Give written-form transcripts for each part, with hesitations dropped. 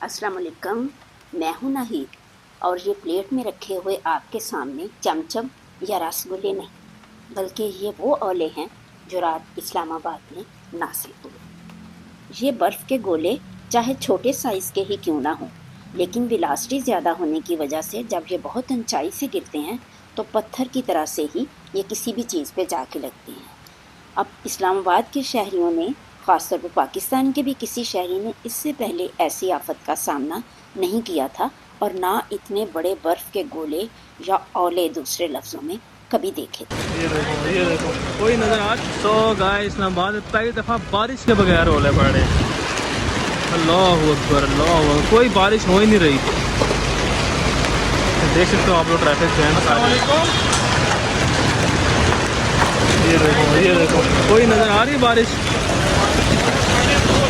अस्सलाम वालेकुम। मैं हूं नाहिद और ये प्लेट में रखे हुए आपके सामने चमचम या रसगुल्ले नहीं बल्कि ये वो औले हैं जो रात इस्लामाबाद में नासिल हुए। ये बर्फ़ के गोले चाहे छोटे साइज़ के ही क्यों ना हों, लेकिन वेलोसिटी ज़्यादा होने की वजह से जब ये बहुत ऊंचाई से गिरते हैं तो पत्थर की तरह से ही ये किसी भी चीज़ पे जाके लगते हैं। अब इस्लामाबाद के शहरियों ने, ख़ासतौर पर पाकिस्तान के भी किसी शहरी ने इससे पहले ऐसी आफत का सामना नहीं किया था और ना इतने बड़े बर्फ़ के गोले या औले दूसरे लफ्ज़ों में कभी देखे थे। ये देखो कोई नज़र आ तो गाइस इस्लामाबाद में पहली दफ़ा बारिश के बगैर ओले पड़ रहे। अल्लाह अकबर, अल्लाह अकबर, कोई बारिश हो ही नहीं रही। देख सकते हो आप लोग ट्रैफिक जैम। ये देखो कोई नज़र आ रही बारिश।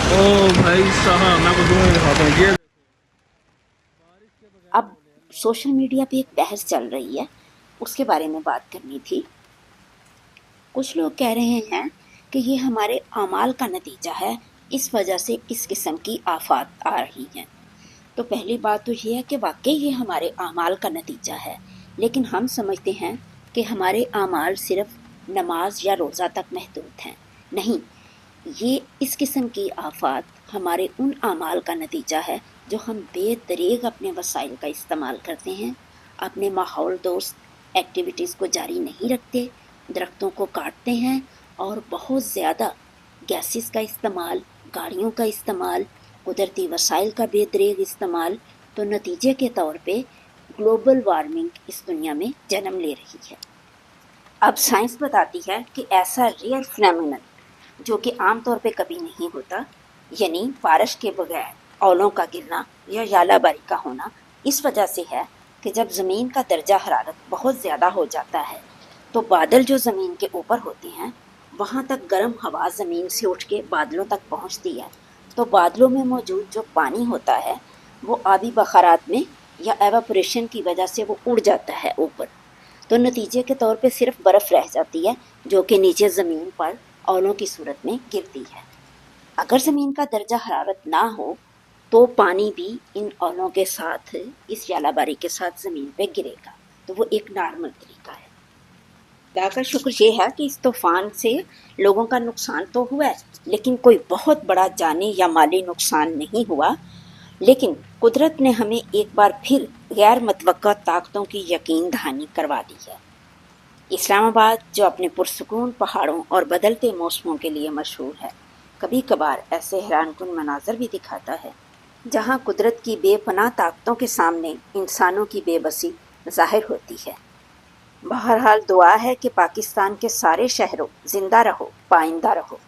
ओ भाई साहब मैं आपको दूर दिखाता हूँ। ये अब सोशल मीडिया पे एक बहस चल रही है, उसके बारे में बात करनी थी। कुछ लोग कह रहे हैं कि ये हमारे आमाल का नतीजा है, इस वजह से इस किस्म की आफात आ रही हैं। तो पहली बात तो ये है कि वाकई ये हमारे आमाल का नतीजा है, लेकिन हम समझते हैं कि हमारे आमाल सिर्फ नमाज या रोज़ा तक महदूद हैं। नहीं, ये इस किस्म की आफात हमारे उन आमाल का नतीजा है जो हम बेदरीग अपने वसाइल का इस्तेमाल करते हैं, अपने माहौल दोस्त एक्टिविटीज़ को जारी नहीं रखते, दरख्तों को काटते हैं और बहुत ज़्यादा गैसेस का इस्तेमाल, गाड़ियों का इस्तेमाल, कुदरती वसाइल का बेदरीग इस्तेमाल। तो नतीजे के तौर पे ग्लोबल वार्मिंग इस दुनिया में जन्म ले रही है। अब साइंस बताती है कि ऐसा रेयर फिनोमेनन जो कि आम तौर पे कभी नहीं होता, यानी बारिश के बगैर औलों का गिरना या यालाबारी का होना, इस वजह से है कि जब ज़मीन का दर्जा हरारत बहुत ज़्यादा हो जाता है तो बादल जो ज़मीन के ऊपर होते हैं वहाँ तक गर्म हवा ज़मीन से उठ के बादलों तक पहुँचती है। तो बादलों में मौजूद जो पानी होता है वो आबी बखारात में या एवापोरेशन की वजह से वो उड़ जाता है ऊपर। तो नतीजे के तौर पे सिर्फ बर्फ़ रह जाती है जो कि नीचे ज़मीन पर औलों की सूरत में गिरती है। अगर ज़मीन का दर्जा हरारत ना हो तो पानी भी इन औलों के साथ, इस यालाबारी के साथ ज़मीन पे गिरेगा। तो वो एक नॉर्मल तरीका है। खुदा का शुक्र ये है कि इस तूफ़ान से लोगों का नुकसान तो हुआ है, लेकिन कोई बहुत बड़ा जानी या माली नुकसान नहीं हुआ। लेकिन कुदरत ने हमें एक बार फिर गैर मुतवक्का ताकतों की यकीन दहानी करवा दी है। इस्लामाबाद जो अपने पुरसुकून पहाड़ों और बदलते मौसमों के लिए मशहूर है, कभी कभार ऐसे हैरानकुन मनाजर भी दिखाता है जहां कुदरत की बेपनाह ताकतों के सामने इंसानों की बेबसी ज़ाहिर होती है। बहरहाल दुआ है कि पाकिस्तान के सारे शहरों जिंदा रहो, पाइंदा रहो।